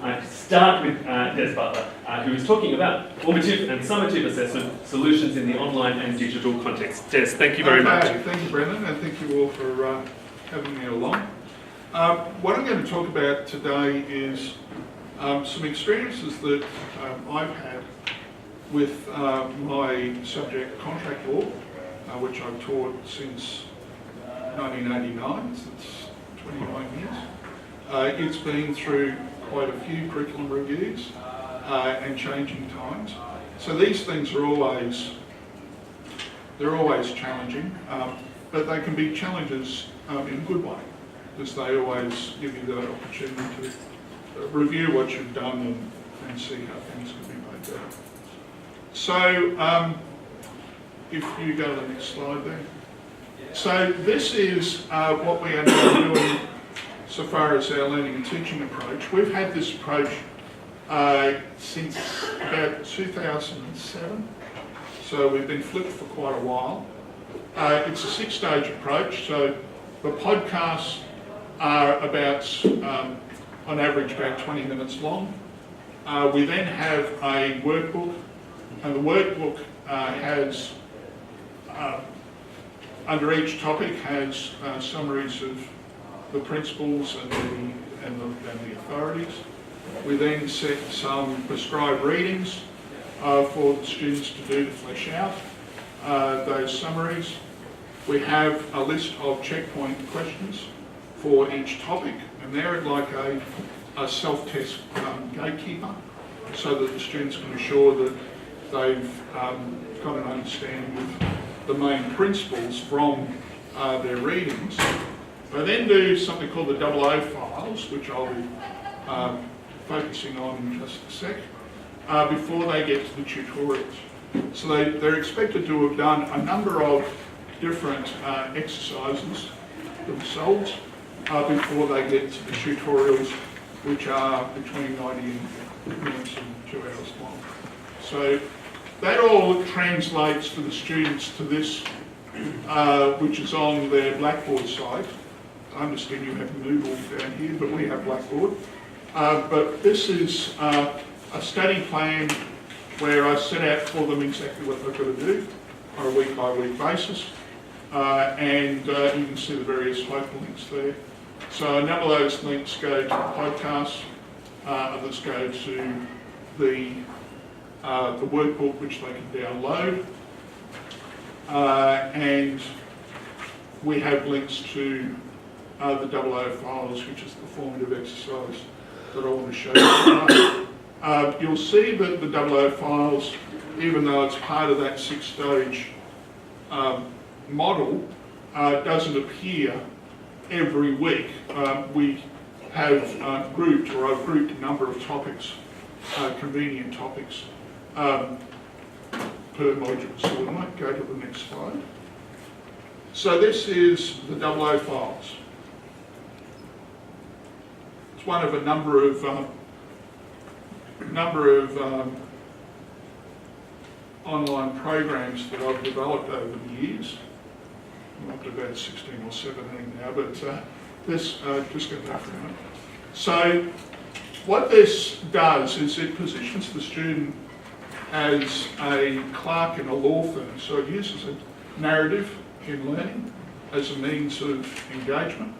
I start with Des Butler, who is talking about formative and summative assessment solutions in the online and digital context. Des, thank you very much. Thank you, Brendan, and thank you all for having me along. What I'm going to talk about today is some experiences that I've had with my subject contract law, which I've taught since 1989, since 29 years. It's been through quite a few curriculum reviews and changing times. So these things are always challenging, but they can be challenges in a good way, because they always give you the opportunity to review what you've done and see how things can be made better. So if you go to the next slide there. So this is what we are now doing so far as our learning and teaching approach. We've had this approach since about 2007, so we've been flipped for quite a while. It's a 6-stage approach, so the podcasts are about, on average, about 20 minutes long. We then have a workbook, and the workbook has, under each topic, has summaries of the principles and the authorities. We then set some prescribed readings for the students to do to flesh out those summaries. We have a list of checkpoint questions for each topic, and they're like a self-test gatekeeper, so that the students can ensure that they've got an understanding of the main principles from their readings. I then do something called the 00 files, which I'll be focusing on in just a sec, before they get to the tutorials. So they're expected to have done a number of different exercises themselves before they get to the tutorials, which are between 90 minutes and 2 hours long. So that all translates to the students to this, which is on their Blackboard site. I understand you have Moodle down here, but we have Blackboard. But this is a study plan where I set out for them exactly what they've got to do on a week-by-week basis. And you can see the various hyperlinks there. So a number of those links go to the podcast, others go to the workbook, which they can download. And we have links to the 00 files, which is the formative exercise that I want to show you tonight. You'll see that the 00 files, even though it's part of that 6-stage model, doesn't appear every week. We have grouped, or I've grouped a number of topics, convenient topics, per module. So we might go to the next slide. So this is the 00 files. It's one of a number of online programs that I've developed over the years. I'm up to about 16 or 17 now, but this just go back for a minute. So what this does is it positions the student as a clerk in a law firm. So it uses a narrative in learning as a means of engagement.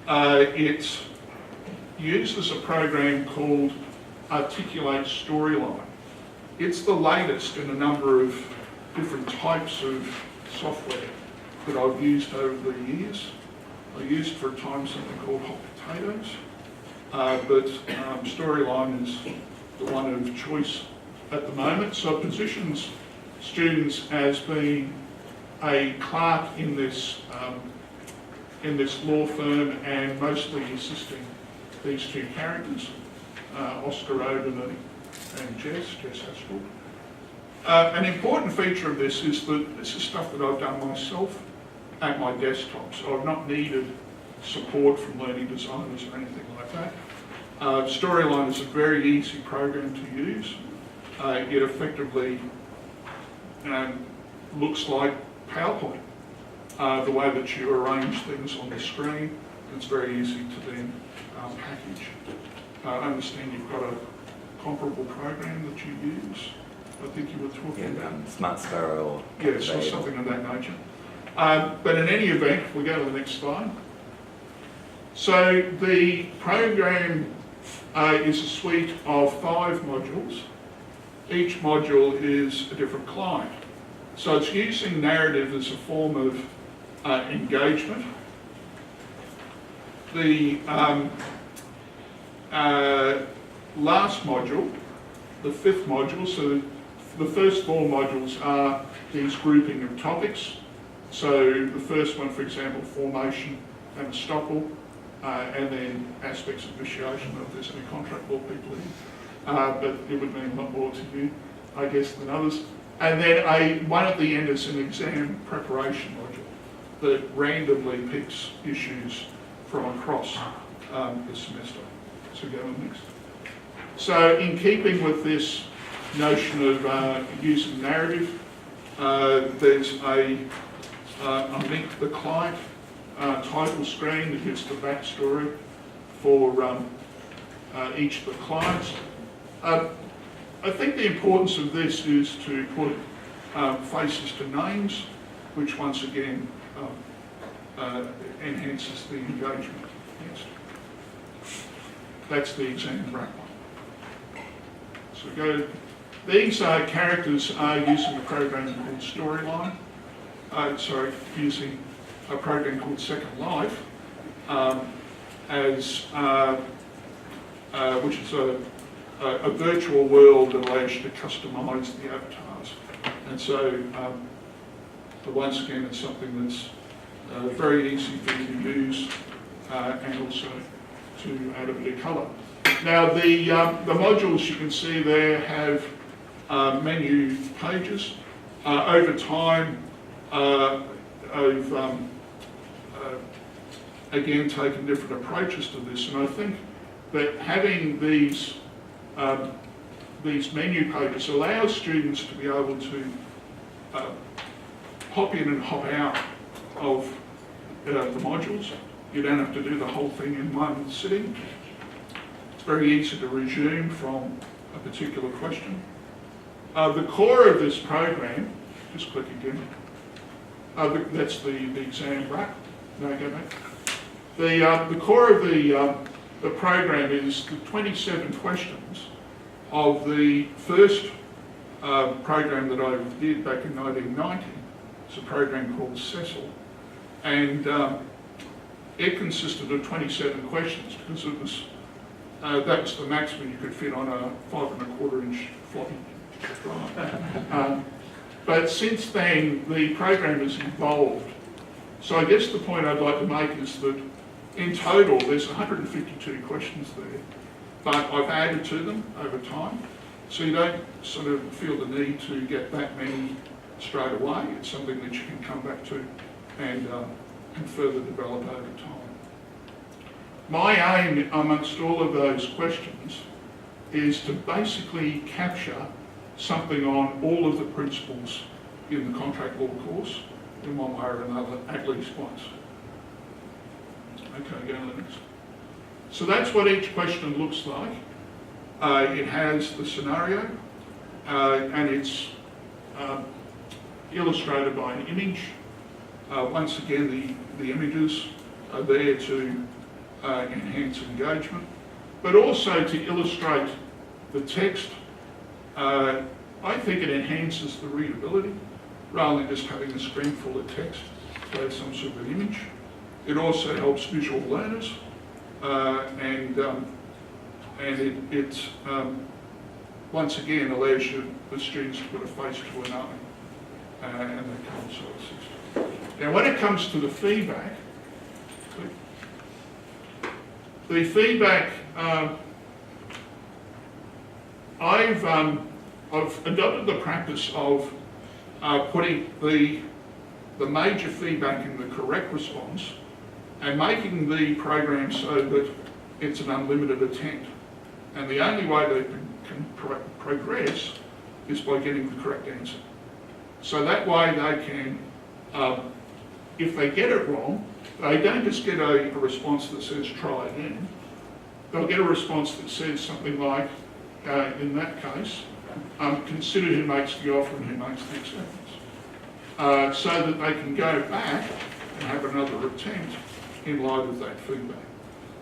It uses a program called Articulate Storyline. It's the latest in a number of different types of software that I've used over the years. I used for a time something called Hot Potatoes, but Storyline is the one of choice at the moment. So it positions students as being a clerk in this law firm and mostly assisting these two characters, Oscar Oden and Jess Haskell. An important feature of this is that this is stuff that I've done myself at my desktop, so I've not needed support from learning designers or anything like that. Storyline is a very easy program to use. It effectively looks like PowerPoint, the way that you arrange things on the screen. It's very easy to then package I understand you've got a comparable program that you use. I think you were talking about. Smart Sparrow or Yes, or something of that nature. But in any event, we go to the next slide. So the program is a suite of 5 modules. Each module is a different client. So it's using narrative as a form of engagement. The last module, the 5th module, so the first 4 modules are these grouping of topics. So the first one, for example, formation and estoppel, and then aspects of vitiation, if there's any contract law people in. But it would mean a lot more to you, I guess, than others. And then one at the end is an exam preparation module that randomly picks issues from across the semester. So go on next. So in keeping with this notion of using narrative, there's a link to the client title screen that gives the backstory for each of the clients. I think the importance of this is to put faces to names, which once again enhances the engagement. Yes. That's the exam wrap. So go. These characters are using a program called Storyline. Using a program called Second Life, which is a virtual world that allows you to customise the avatars. And so, once again, it's something that's very easy for you to use and also to add a bit of colour. Now, the modules you can see there have menu pages. Over time, I've again taken different approaches to this, and I think that having these menu pages allows students to be able to hop in and hop out of the modules. You don't have to do the whole thing in one sitting. It's very easy to resume from a particular question. The core of this program, just click again, that's the exam wrap. No, go back. The core of the program is the 27 questions of the first program that I did back in 1990. It's a program called Cecil, and it consisted of 27 questions because it was that was the maximum you could fit on a 5 1/4 inch floppy drive. But since then, the program has evolved. So I guess the point I'd like to make is that in total, there's 152 questions there, but I've added to them over time. So you don't sort of feel the need to get that many straight away. It's something that you can come back to and further develop over time. My aim amongst all of those questions is to basically capture something on all of the principles in the contract law course in one way or another, at least once. Okay, go to the next. So that's what each question looks like. It has the scenario, and it's illustrated by an image. Once again, the images are there to enhance engagement, but also to illustrate the text. I think it enhances the readability rather than just having a screen full of text. So it's some sort of an image. It also helps visual learners, and it once again allows the students to put a face to a name, and that kind of sort of system. Now, when it comes to the feedback, I've adopted the practice of putting the major feedback in the correct response and making the program so that it's an unlimited attempt. And the only way they can progress is by getting the correct answer. So that way they can, if they get it wrong, they don't just get a response that says try again. they'll get a response that says something like, in that case, consider who makes the offer and who makes the acceptance, so that they can go back and have another attempt in light of that feedback.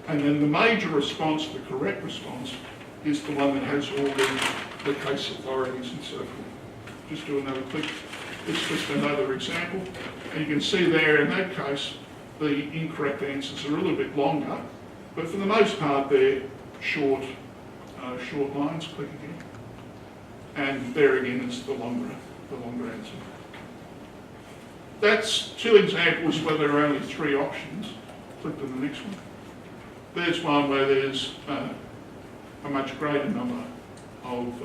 And then the major response, the correct response, is the one that has all the case authorities and so forth. Just do another click. It's just another example. And you can see there, in that case, the incorrect answers are a little bit longer, but for the most part, they're short lines. Click again. And there again, it's the longer answer. That's two examples where there are only three options. Click to the next one. There's one where there's a much greater number of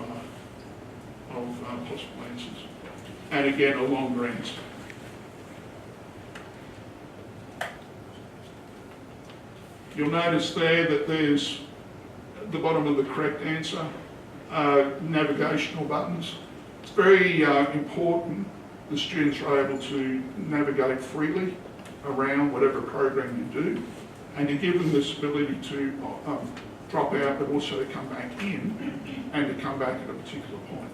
possible answers. And again, a longer answer. You'll notice there that there's, at the bottom of the correct answer, navigational buttons. It's very important the students are able to navigate freely around whatever program you do, and to give them this ability to drop out but also to come back in and to come back at a particular point.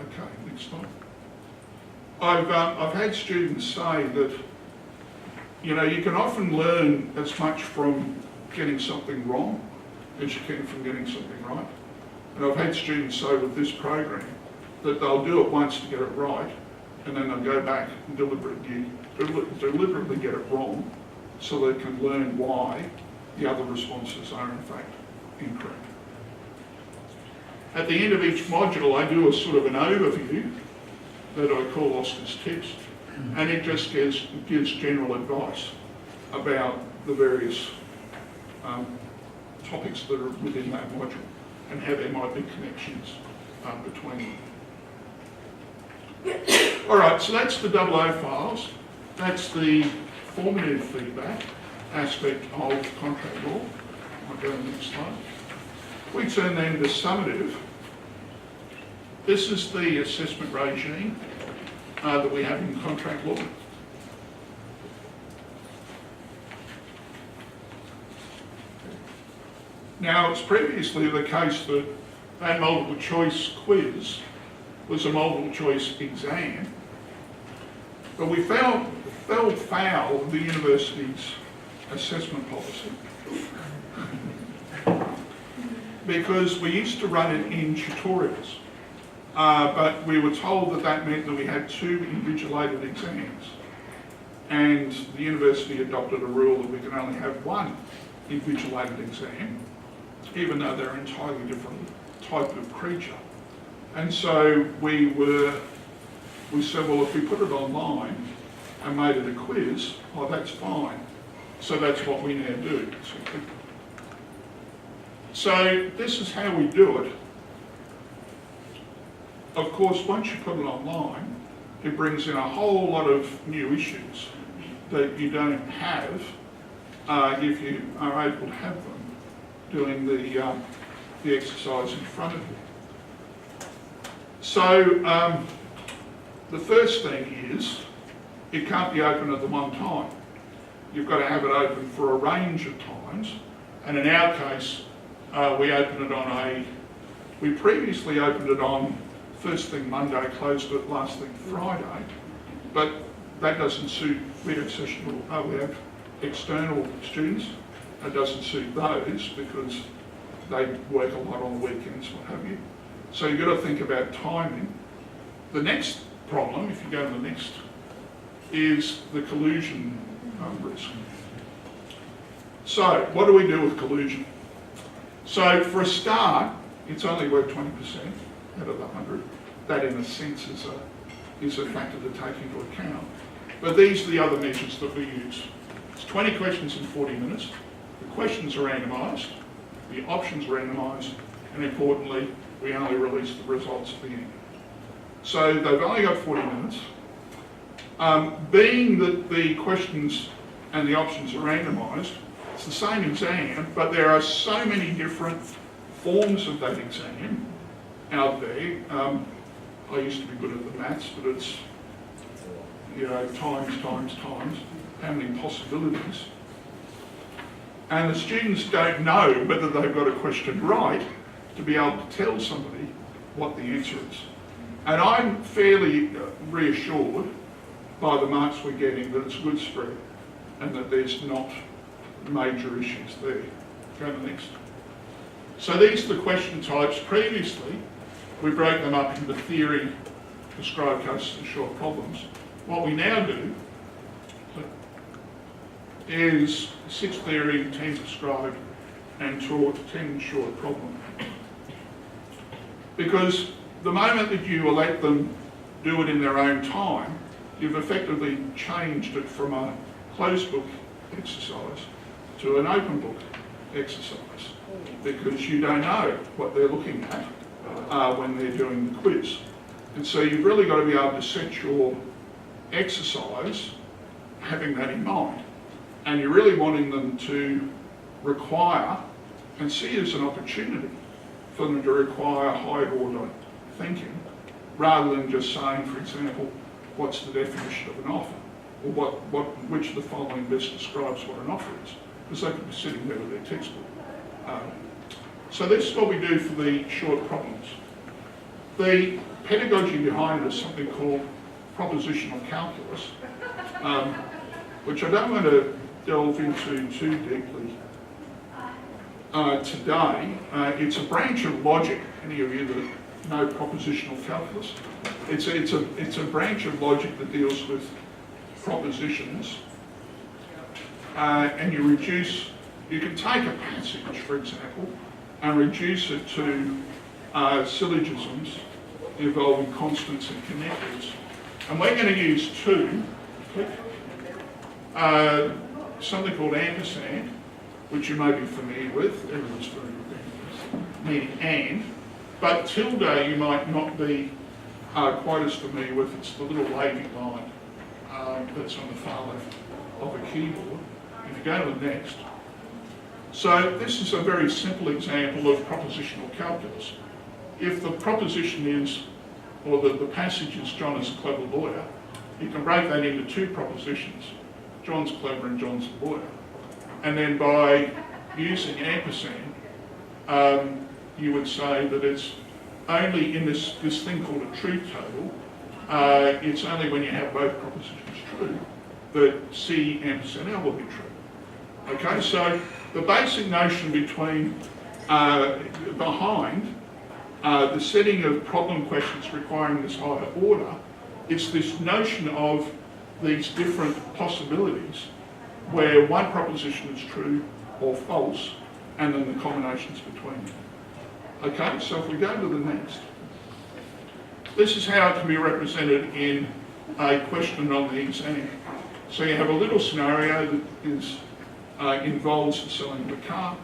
Okay, next slide. I've had students say that, you know, you can often learn as much from getting something wrong as you can from getting something right. And I've had students say with this program that they'll do it once to get it right, and then they'll go back and deliberately get it wrong, so they can learn why the other responses are in fact incorrect. At the end of each module, I do a sort of an overview that I call Oscar's tips, and it just gives general advice about the various topics that are within that module and how there might be connections between them. All right, so that's the 00 files. That's the formative feedback aspect of contract law. I'll go to the next slide. We turn then to summative. This is the assessment regime that we have in contract law. Now, it's previously the case that that multiple choice quiz was a multiple choice exam, but we fell foul of the university's assessment policy because we used to run it in tutorials, but we were told that that meant that we had 2 invigilated exams, and the university adopted a rule that we can only have 1 invigilated exam, even though they're an entirely different type of creature. And so we said, well, if we put it online and made it a quiz, oh, that's fine. So that's what we now do. So this is how we do it. Of course, once you put it online, it brings in a whole lot of new issues that you don't have if you are able to have them doing the exercise in front of you. So the first thing is it can't be open at the one time. You've got to have it open for a range of times, and in our case we previously opened it on first thing Monday, closed it last thing Friday, but that doesn't suit, we have external students. It doesn't suit those because they work a lot on the weekends, what have you. So you've got to think about timing. The next problem, if you go to the next, is the collusion risk. So what do we do with collusion? So for a start, it's only worth 20% out of the 100. That in a sense is a factor to take into account. But these are the other measures that we use. It's 20 questions in 40 minutes. The questions are randomised, the options are randomised, and importantly, we only release the results at the end. So they've only got 40 minutes. Being that the questions and the options are randomised, it's the same exam, but there are so many different forms of that exam out there. I used to be good at the maths, but it's, you know, times. how many possibilities, and the students don't know whether they've got a question right to be able to tell somebody what the answer is. And I'm fairly reassured by the marks we're getting that it's a good spread and that there's not major issues there. Go to the next. So these are the question types. Previously, we broke them up into theory, prescribed cases and short problems. What we now do is 6 theory, 10 prescribed, and 10 short problem. Because the moment that you let them do it in their own time, you've effectively changed it from a closed book exercise to an open book exercise, because you don't know what they're looking at when they're doing the quiz. And so you've really got to be able to set your exercise having that in mind. And you're really wanting them to require and see it as an opportunity for them to require high order thinking, rather than just saying, for example, what's the definition of an offer? Or which of the following best describes what an offer is? Because they could be sitting there with their textbook. So this is what we do for the short problems. The pedagogy behind it is something called propositional calculus, which I don't want to delve into too deeply today. It's a branch of logic. Any of you that know propositional calculus? It's a branch of logic that deals with propositions, and you can take a passage, for example, and reduce it to syllogisms involving constants and connectors. And we're going to use two, something called ampersand, which you may be familiar with. Everyone's familiar with meaning and. But tilde you might not be quite as familiar with. It's the little wavy line that's on the far left of a keyboard. If you go to the next. So this is a very simple example of propositional calculus. If the proposition is, or the passage is John is a clever lawyer, you can break that into 2 propositions. John's clever and John's a lawyer. And then by using ampersand, you would say that it's only in this thing called a truth table, it's only when you have both propositions true that C ampersand L will be true. Okay, so the basic notion behind the setting of problem questions requiring this higher order, it's this notion of these different possibilities where one proposition is true or false, and then the combinations between them. Okay, so if we go to the next, this is how it can be represented in a question on the exam. So you have a little scenario that involves the selling of a car,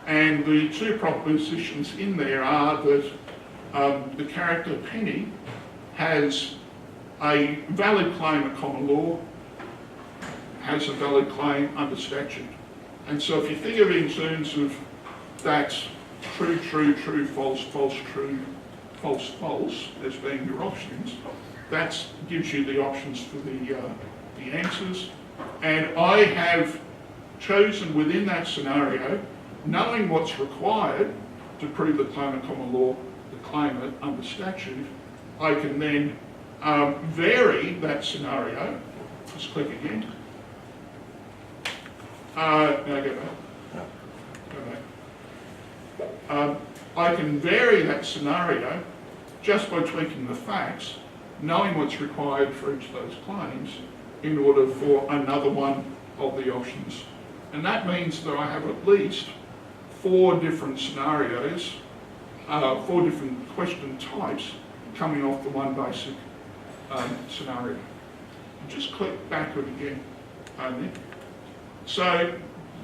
and the 2 propositions in there are that the character Penny has a valid claim at common law, has a valid claim under statute. And so if you think of it in terms of that true, true, true, false, false, true, false, false as being your options, that gives you the options for the answers. And I have chosen within that scenario, knowing what's required to prove the claim at common law, the claimant under statute, I can then vary that scenario. Just click again. Now go back. Go back. I can vary that scenario just by tweaking the facts, knowing what's required for each of those claims in order for another one of the options. And that means that I have at least 4 different scenarios, 4 different question types coming off the one basic scenario. Just click backward again, Nick. So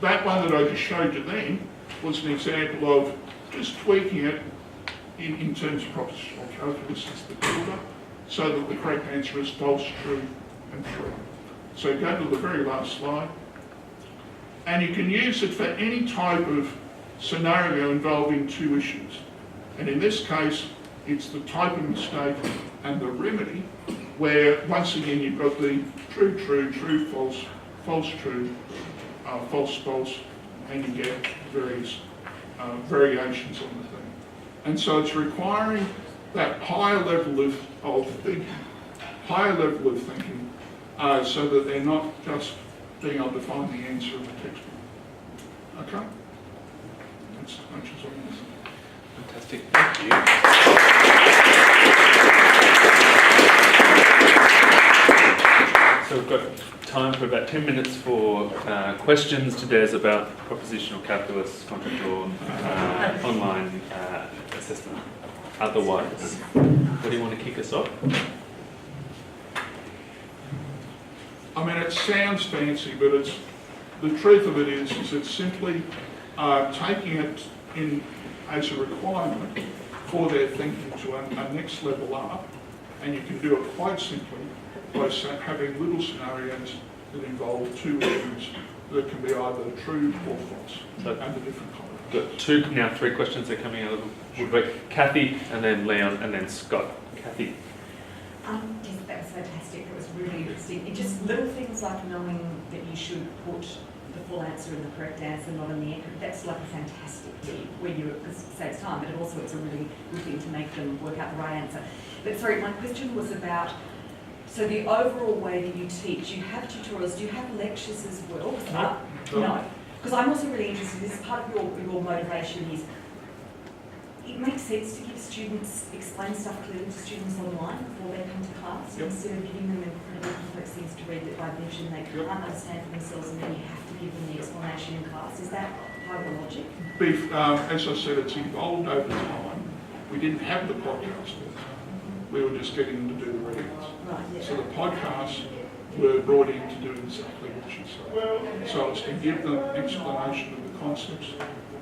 that one that I just showed you then was an example of just tweaking it in terms of propositional calculus as the order, so that the correct answer is false, true, and true. So go to the very last slide. And you can use it for any type of scenario involving 2 issues. And in this case, it's the type of mistake and the remedy, where once again you've got the true, true, true, false, false true, false false, and you get various variations on the thing. And so it's requiring that higher level of thinking, so that they're not just being able to find the answer in the textbook. Okay? That's as much as I'm saying. Fantastic, thank you. So we've got time for about 10 minutes for questions to Des about propositional calculus, contract law, online assessment. Otherwise, what do you want to kick us off? I mean, it sounds fancy, but it's the truth of it is it's simply taking it in as a requirement for their thinking to a next level up, and you can do it quite simply by having little scenarios that involve two issues that can be either true or false, and the different combinations. Got three questions are coming out of the woodwork. Kathy, and then Leon, and then Scott. Kathy. Yes, that was fantastic. That was really interesting. It just little things like knowing that you should put the full answer in the correct answer, not in the end. That's like a fantastic tip where because it saves time, but also it's a really good thing to make them work out the right answer. But sorry, my question was about, so the overall way that you teach, you have tutorials, do you have lectures as well? No. Because I'm also really interested, this is part of your motivation is, it makes sense to give students, explain stuff clearly to students online before they come to class, instead of giving them incredibly complex things to read that by definition they can't understand for themselves, and then you have to give them the explanation in class. Is that part of the logic? As I said, it's evolved over time. We didn't have the podcast yet. We were just getting them to do the readings. Right, yeah. So the podcasts were brought in to do exactly what you say. So it's to give them explanation of the concepts,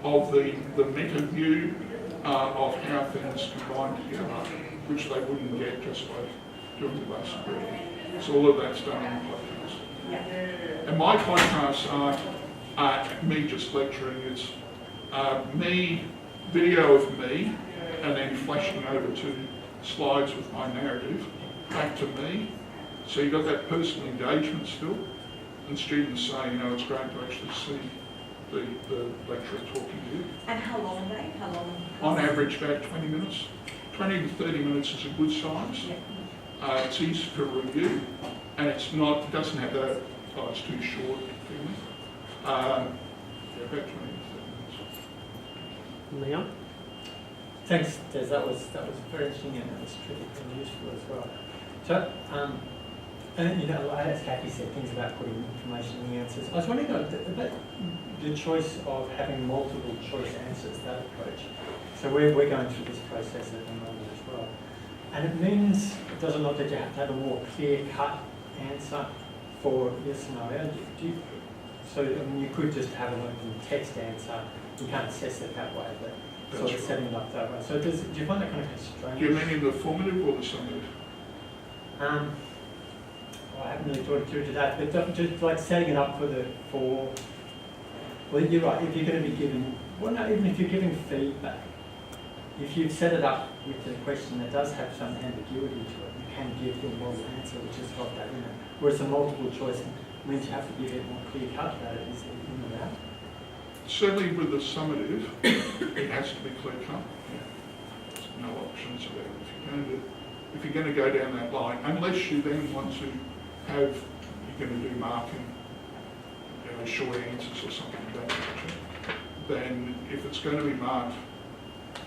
of the meta view, of how things combine together, which they wouldn't get just by doing the basic reading. So all of that's done in the podcast. Yeah. And my podcasts are me just lecturing. It's video of me, and then flashing over to slides with my narrative, back to me. So you've got that personal engagement still, and students say, it's great to actually see the lecturer talking to you. And how long are they? On average, about 20 minutes. 20 to 30 minutes is a good size. Yeah. It's easy to review, and it doesn't have that, it's too short feeling. About 20 to 30 minutes. Leon? Thanks, Des. That was very interesting, and it was terrific and useful as well. So, and as Kathy said, things about putting information in the answers. I was wondering about the choice of having multiple choice answers, that approach. So we're going through this process at the moment as well. And it means, does it not, that you have to have a more clear-cut answer for your scenario? You could just have an open text answer. You can't assess it that way, but sort of setting it up that way. So do you find that kind of strange? Do you mean in the formative or the summative? I haven't really thought through to that, but just like setting it up well, you're right, if you're going to be given, even if you're giving feedback, if you've set it up with a question that does have some ambiguity to it, you can give your model answer, which has got that in it. Whereas a multiple choice means you have to give it more clear cut about it, is it in or out? Certainly with the summative, it has to be clear cut. There's no options about it. If you're going to go down that line, unless you then want to have, you're going to do marking, short answers or something of that nature, then if it's going to be marked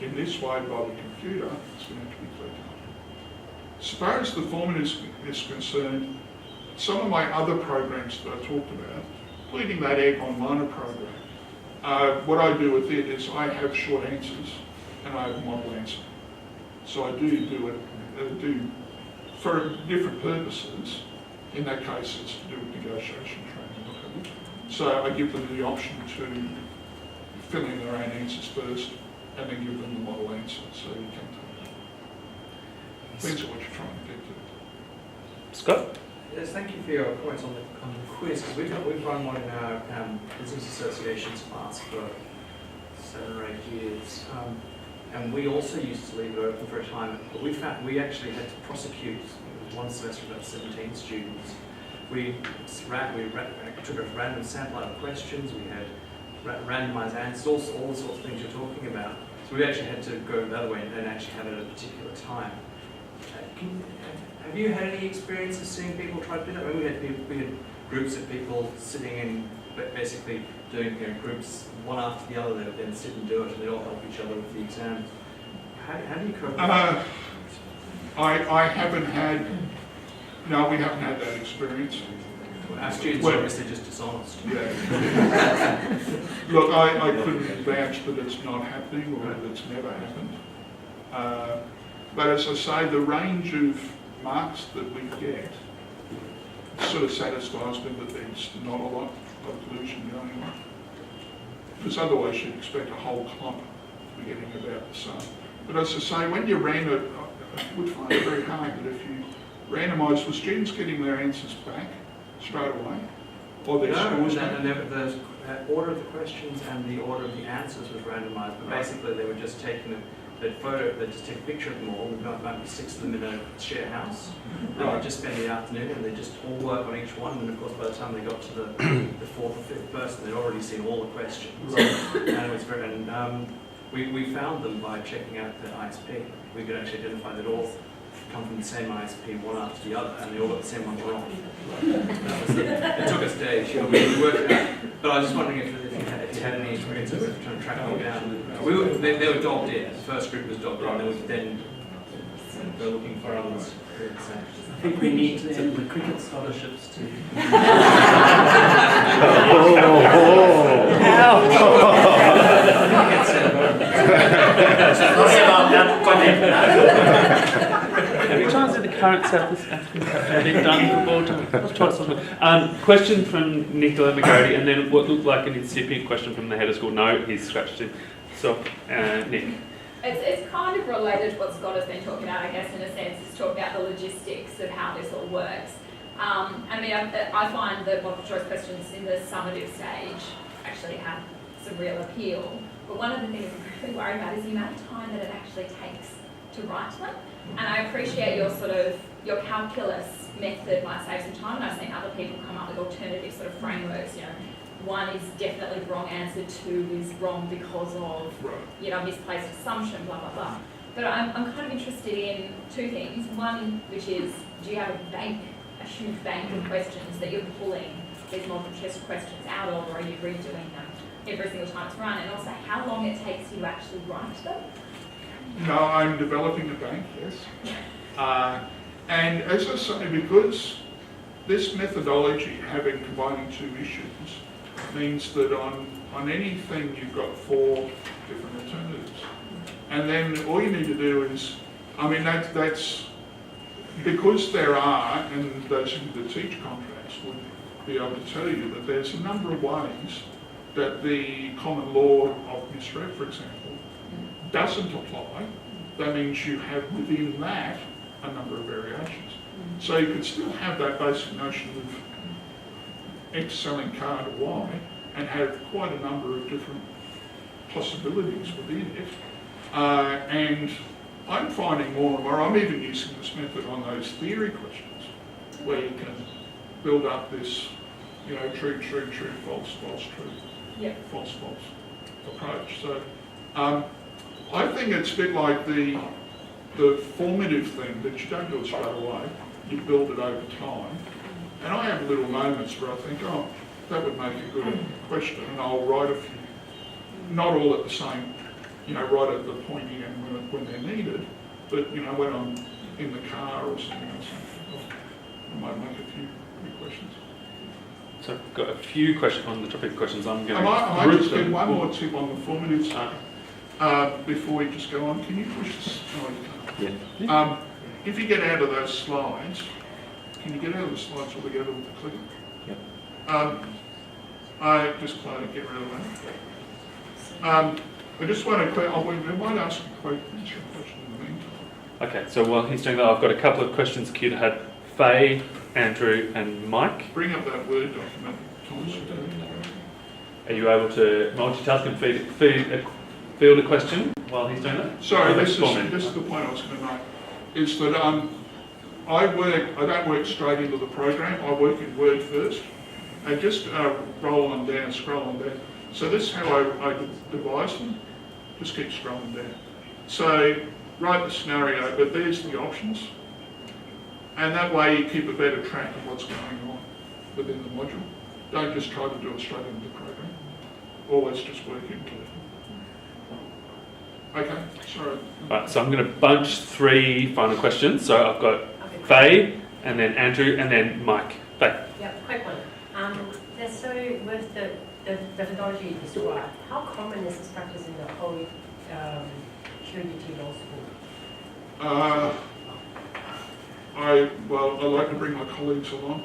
in this way by the computer, it's going to have to be clear cut. As far as the format is concerned, some of my other programs that I talked about, including that Egg Online program, what I do with it is I have short answers and I have a model answer. So I do it for different purposes. In that case, it's to do with negotiation training, what have you. So I give them the option to fill in their own answers first, and then give them the model answer, so you can take it. Depends on what you're trying to get to. Scott? Yes, thank you for your comments on the quiz, because we've run one in our business associations class for 7 or 8 years. And we also used to leave it open for a time, but we found we actually had to prosecute, it was one semester, about 17 students, we took a random sample out of questions, we had randomized answers, all the sorts of things you're talking about. So we actually had to go the other way and actually have it at a particular time. Have you had any experiences seeing people try to do that? I mean, we had groups of people sitting in, basically doing groups one after the other. They would then sit and do it, and they all help each other with the exams. How do you cope with that? I haven't had. No, we haven't had that experience. Our students are obviously just dishonest. Yeah. Look, I couldn't vouch that it's not happening or that it's never happened. But as I say, the range of marks that we get sort of satisfies me that there's not a lot of collusion going on. Because otherwise you'd expect a whole clump to be getting about the same. But as I say, when you ran it, I would find it very hard that if you randomised, were students getting their answers back straight away? Or their scores back? The order of the questions and the order of the answers was randomised, but basically they were just taking them. They'd just take a picture of them all. There might be 6 of them in a share house, and they'd just spend the afternoon and they'd just all work on each one. And of course, by the time they got to the 4th or 5th person, they'd already seen all the questions. And it was very. And we found them by checking out the ISP. We could actually identify that all come from the same ISP, one after the other, and they all got the same ones wrong. It took us days. We worked it out. But I was just wondering if you had any experience of trying to track them down. They were dogged in. The first group was dogged in. Then they were looking for others. I think we need the cricket scholarships too. Have you tried to do the current South African have been done before? Question from Nicola McGrady, and then what looked like an incipient question from the head of school. No, he's scratched it. So, Nick. It's kind of related to what Scott has been talking about, I guess, in a sense. It's talking about the logistics of how this all works. I mean, I find that multiple choice questions in the summative stage actually have some real appeal. But one of the things I'm really worried about is the amount of time that it actually takes to write them. And I appreciate your calculus method might save some time, and I've seen other people come up with alternative sort of frameworks. You know, 1 is definitely the wrong answer, 2 is wrong because of misplaced assumption, blah blah blah. But I'm kind of interested in 2 things. One, which is, do you have a huge bank of questions that you're pulling these multiple choice questions out of, or are you redoing them every single time it's run? And also, how long it takes you to actually write them? No, I'm developing a bank, yes. And as I say, because this methodology, combining 2 issues, means that on anything you've got 4 different alternatives. And then all you need to do is, I mean, that's because there are, and those who teach contracts would be able to tell you that there's a number of ways that the common law of misrep, for example, doesn't apply. That means you have within that a number of variations. So you could still have that basic notion of X selling car to Y and have quite a number of different possibilities within it. And I'm finding more and more, I'm even using this method on those theory questions where you can build up this, true, true, true, false, false, true, false, false approach. So I think it's a bit like the formative thing that you don't do it straight away, you build it over time. And I have little moments where I think, oh, that would make a good question, and I'll write a few, not all at the same, right at the pointy end when they're needed, but when I'm in the car or something else, I might make a few questions. So I've got a few questions on the topic of questions. I'm going I to just get one more tip on the formative stuff before we just go on. Can you push this? Oh, you can't. If you get out of those slides, can you get out of the slides altogether with the clicker? Yep. I just try to get rid of that. I just want to, I might ask a question in the meantime. Okay, so while he's doing that, I've got a couple of questions queued. I had Faye, Andrew and Mike. Bring up that Word document, Thomas. Are you able to multitask and field a question while he's doing that? Sorry, this is the point I was going to make, is that I don't work straight into the program, I work in Word first, and just roll on down, scroll on down. So this is how I devise them, just keep scrolling down. So write the scenario, but there's the options, and that way you keep a better track of what's going on within the module. Don't just try to do it straight into the program. Always just work into it. Okay, sorry. Right, so I'm going to bunch 3 final questions. So I've got Faye, and then Andrew, and then Mike. Faye. Yeah, quick one. So with the methodology you described, how common is this practice in the whole QUT law school? I like to bring my colleagues along.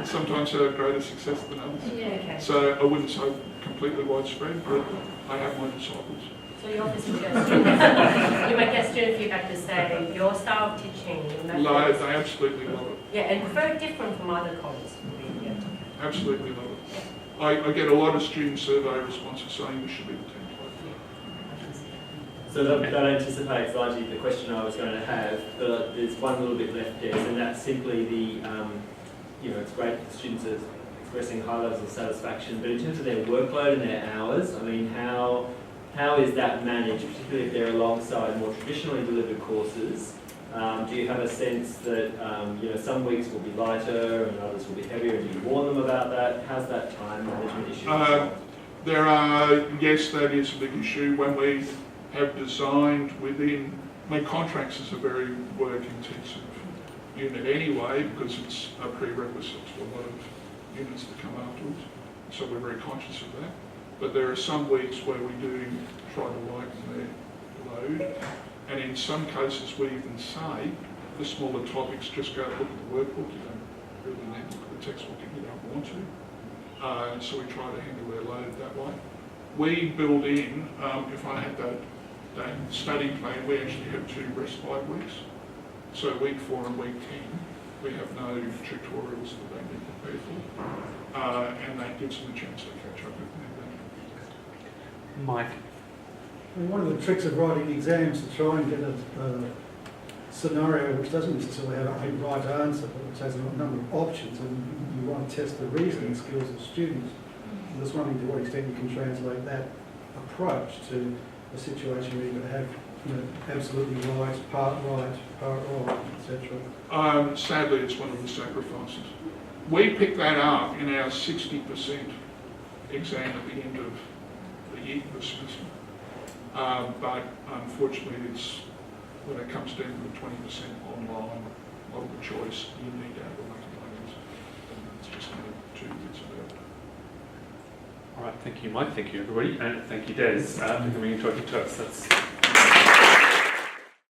Sometimes they have greater success than others. Yeah, okay. So I wouldn't say completely widespread, but I have my disciples. So you obviously get students, you might get student feedback to say your style of teaching, your No, methods. they absolutely love it. Yeah, and very different from other colleges. Yeah. Absolutely love it. I get a lot of student survey responses saying this should be the template. So that anticipates largely the question I was going to have, but there's one little bit left there, and that's simply the, it's great that students are expressing high levels of satisfaction, but in terms of their workload and their hours, I mean, how is that managed, particularly if they're alongside more traditionally delivered courses? Do you have a sense that, some weeks will be lighter and others will be heavier, and do you warn them about that? How's that time management issue? Yes, that is a big issue. When we have designed within, contracts is a very work-intensive unit anyway, because it's a prerequisite to a lot of units that come afterwards. So we're very conscious of that. But there are some weeks where we do try to lighten their load. And in some cases we even say, the smaller topics, just go look at the workbook, you don't really need to look at the textbook if you don't want to. So we try to handle their load that way. We build in, if I had that study plan, we actually have 2 respite weeks. So week 4 and week 10, we have no tutorials that they need to prepare for. And that gives them a chance to catch up with me. Mike. I mean, one of the tricks of writing exams is to try and get a scenario which doesn't necessarily have a right answer, but which has a number of options, and you want to test the reasoning skills of students. And just wondering to what extent you can translate that approach to a situation where you're going to have absolutely right, part wrong, etc. Sadly, it's one of the sacrifices. We pick that up in our 60% exam at the end of the year, the semester. But unfortunately, it's when it comes down to the 20% online multiple choice, you need to have a mathematics, and it's just not 2 bits about it. All right, thank you, Mike. Thank you, everybody, and thank you, Des, for coming and talking to us. That's